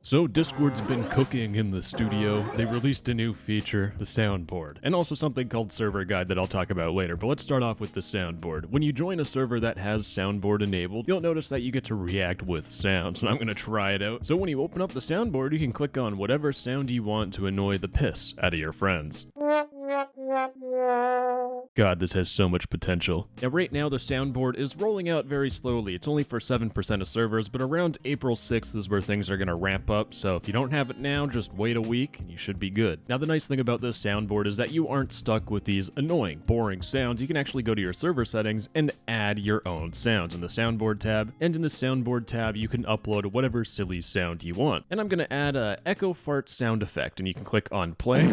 So Discord's been cooking in the studio. They released a new feature, the Soundboard, and also something called Server Guide that I'll talk about later, but let's start off with the Soundboard. When you join a server that has Soundboard enabled, you'll notice that you get to react with sounds, and I'm gonna try it out. So when you open up the Soundboard, you can click on whatever sound you want to annoy the piss out of your friends. God, this has so much potential. Now right now the Soundboard is rolling out very slowly. It's only for 7% of servers, but around April 6th is where things are going to ramp up, so if you don't have it now, just wait a week and you should be good. Now the nice thing about this Soundboard is that you aren't stuck with these annoying, boring sounds. You can actually go to your server settings and add your own sounds in the Soundboard tab, and in the Soundboard tab you can upload whatever silly sound you want. And I'm going to add a echo fart sound effect, and you can click on play.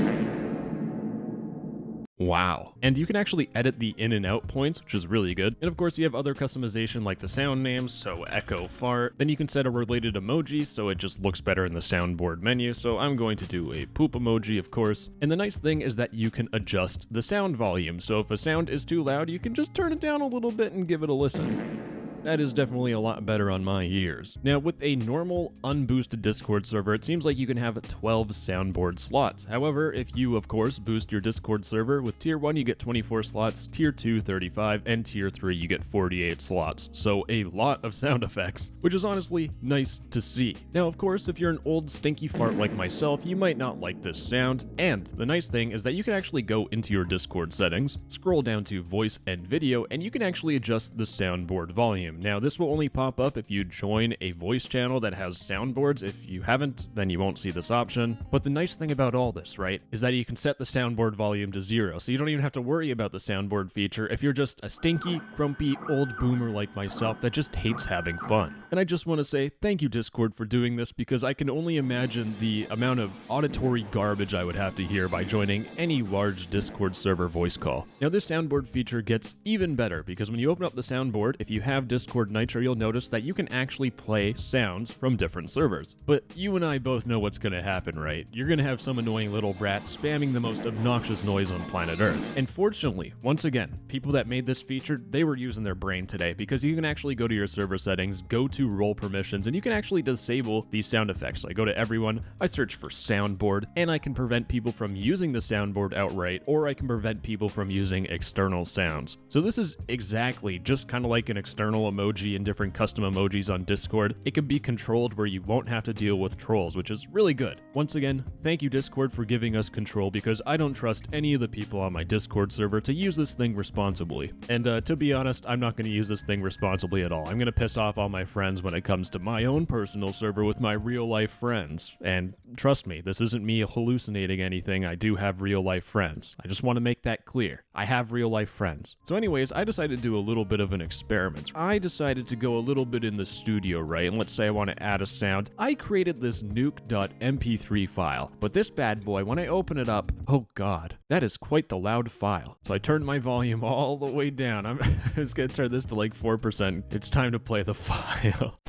Wow. And you can actually edit the in and out points, which is really good. And of course you have other customization like the sound names, so echo fart. Then you can set a related emoji so it just looks better in the Soundboard menu. So I'm going to do a poop emoji, of course. And the nice thing is that you can adjust the sound volume. So if a sound is too loud, you can just turn it down a little bit and give it a listen. That is definitely a lot better on my ears. Now, with a normal, unboosted Discord server, it seems like you can have 12 Soundboard slots. However, if you, of course, boost your Discord server, with Tier 1 you get 24 slots, Tier 2 35, and Tier 3 you get 48 slots. So a lot of sound effects, which is honestly nice to see. Now, of course, if you're an old stinky fart like myself, you might not like this sound. And the nice thing is that you can actually go into your Discord settings, scroll down to voice and video, and you can actually adjust the Soundboard volume. Now, this will only pop up if you join a voice channel that has soundboards. If you haven't, then you won't see this option. But the nice thing about all this, right, is that you can set the soundboard volume to 0, so you don't even have to worry about the soundboard feature if you're just a stinky, grumpy, old boomer like myself that just hates having fun. And I just want to say thank you, Discord, for doing this, because I can only imagine the amount of auditory garbage I would have to hear by joining any large Discord server voice call. Now, this soundboard feature gets even better, because when you open up the soundboard, if you have Discord Nitro, you'll notice that you can actually play sounds from different servers. But you and I both know what's going to happen, right? You're going to have some annoying little brat spamming the most obnoxious noise on planet Earth. And fortunately, once again, people that made this feature, they were using their brain today, because you can actually go to your server settings, go to role permissions, and you can actually disable these sound effects. So I go to everyone, I search for Soundboard, and I can prevent people from using the Soundboard outright, or I can prevent people from using external sounds. So this is exactly just kind of like an external emoji and different custom emojis on Discord. It can be controlled where you won't have to deal with trolls, which is really good. Once again, thank you, Discord, for giving us control, because I don't trust any of the people on my Discord server to use this thing responsibly. And to be honest, I'm not going to use this thing responsibly at all. I'm going to piss off all my friends when it comes to my own personal server with my real life friends. And trust me, this isn't me hallucinating anything. I do have real life friends. I just want to make that clear. I have real life friends. So anyways, I decided to do a little bit of an experiment. I decided to go a little bit in the studio, right? And let's say I want to add a sound. I created this nuke.mp3 file, but this bad boy, when I open it up, oh god, that is quite the loud file. So I turned my volume all the way down. I'm just gonna turn this to like 4%. It's time to play the file.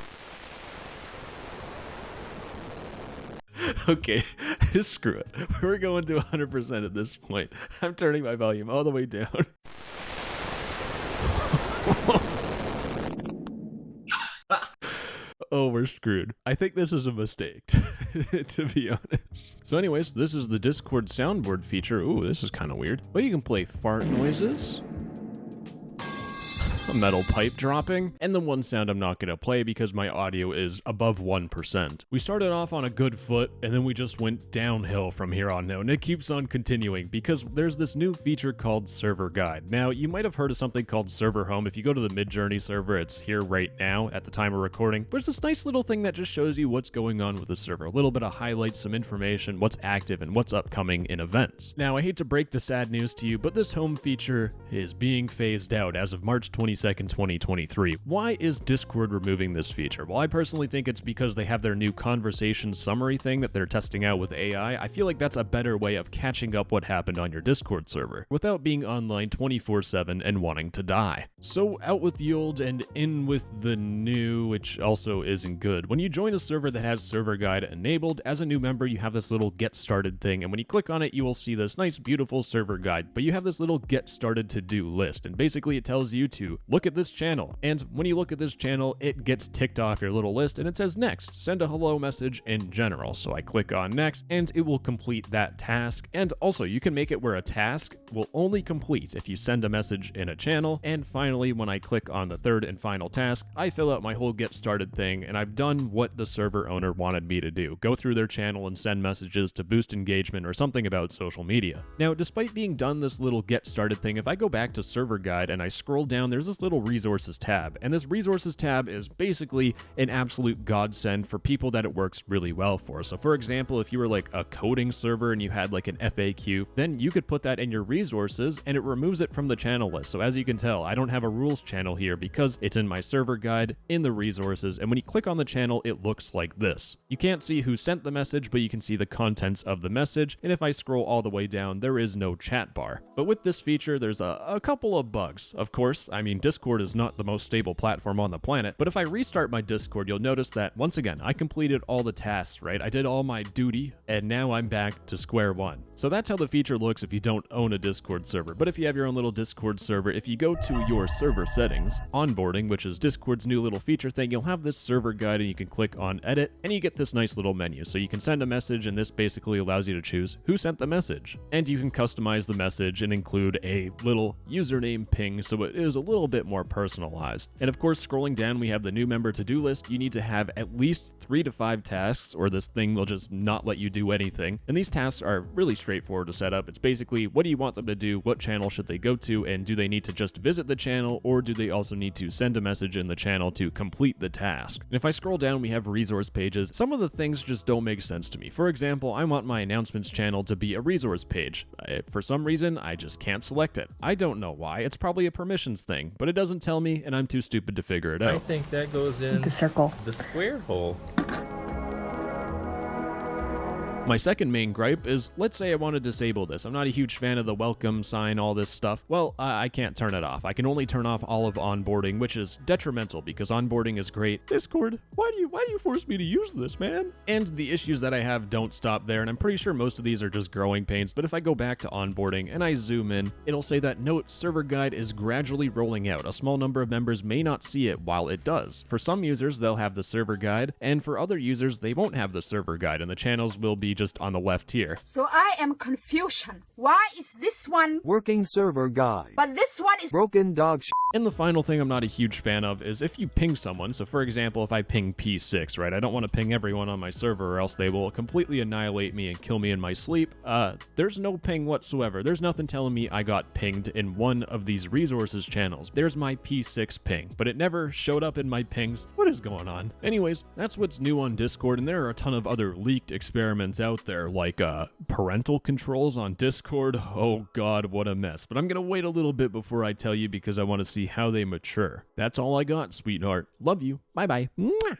Okay, screw it. We're going to 100% at this point. I'm turning my volume all the way down. Oh, we're screwed. I think this is a mistake, to be honest. So anyways, this is the Discord Soundboard feature. Ooh, this is kind of weird. But you can play fart noises, a metal pipe dropping, and the one sound I'm not going to play because my audio is above 1%. We started off on a good foot, and then we just went downhill from here on out, and it keeps on continuing because there's this new feature called Server Guide. Now, you might have heard of something called Server Home. If you go to the Midjourney server, it's here right now at the time of recording, but it's this nice little thing that just shows you what's going on with the server, a little bit of highlights, some information, what's active, and what's upcoming in events. Now, I hate to break the sad news to you, but this home feature is being phased out as of March 22nd, 2023. Why is Discord removing this feature? Well, I personally think it's because they have their new conversation summary thing that they're testing out with AI. I feel like that's a better way of catching up what happened on your Discord server without being online 24/7 and wanting to die. So out with the old and in with the new, which also isn't good. When you join a server that has Server Guide enabled, as a new member, you have this little get started thing, and when you click on it, you will see this nice, beautiful server guide, but you have this little get started to do list, and basically it tells you to look at this channel. And when you look at this channel, it gets ticked off your little list and it says next, send a hello message in general. So I click on next and it will complete that task. And also you can make it where a task will only complete if you send a message in a channel. And finally, when I click on the third and final task, I fill out my whole get started thing and I've done what the server owner wanted me to do. Go through their channel and send messages to boost engagement or something about social media. Now, despite being done this little get started thing, if I go back to server guide and I scroll down, there's this little resources tab. And this resources tab is basically an absolute godsend for people that it works really well for. So for example, if you were like a coding server and you had like an FAQ, then you could put that in your resources and it removes it from the channel list. So as you can tell, I don't have a rules channel here because it's in my server guide in the resources. And when you click on the channel, it looks like this. You can't see who sent the message, but you can see the contents of the message. And if I scroll all the way down, there is no chat bar. But with this feature, there's a couple of bugs. Of course, I mean, Discord is not the most stable platform on the planet, but if I restart my Discord, you'll notice that once again, I completed all the tasks, right? I did all my duty, and now I'm back to square one. So that's how the feature looks if you don't own a Discord server. But if you have your own little Discord server, if you go to your server settings, onboarding, which is Discord's new little feature thing, you'll have this server guide and you can click on edit and you get this nice little menu. So you can send a message and this basically allows you to choose who sent the message. And you can customize the message and include a little username ping so it is a little bit more personalized. And of course, scrolling down, we have the new member to-do list. You need to have at least 3 to 5 tasks or this thing will just not let you do anything. And these tasks are really straightforward to set up. It's basically, what do you want them to do? What channel should they go to? And do they need to just visit the channel or do they also need to send a message in the channel to complete the task? And if I scroll down, we have resource pages. Some of the things just don't make sense to me. For example, I want my announcements channel to be a resource page. For some reason, I just can't select it. I don't know why. It's probably a permissions thing, but it doesn't tell me and I'm too stupid to figure it out. I think that goes in the circle, the square hole. My second main gripe is, let's say I want to disable this. I'm not a huge fan of the welcome sign, all this stuff. Well, I can't turn it off. I can only turn off all of onboarding, which is detrimental because onboarding is great. Discord, why do you force me to use this, man? And the issues that I have don't stop there, and I'm pretty sure most of these are just growing pains, but if I go back to onboarding and I zoom in, it'll say that note, server guide is gradually rolling out. A small number of members may not see it while it does. For some users, they'll have the server guide, and for other users, they won't have the server guide, and the channels will be just on the left here. So I am confusion. Why is this one working server guide, but this one is broken dog shit? And the final thing I'm not a huge fan of is if you ping someone. So for example, if I ping P6, right? I don't want to ping everyone on my server or else they will completely annihilate me and kill me in my sleep. There's no ping whatsoever. There's nothing telling me I got pinged in one of these resources channels. There's my P6 ping, but it never showed up in my pings. What is going on? Anyways, that's what's new on Discord, and there are a ton of other leaked experiments out there, like parental controls on Discord. Oh god, what a mess. But I'm gonna wait a little bit before I tell you because I want to see how they mature. That's all I got, sweetheart. Love you. Bye bye. Mwah!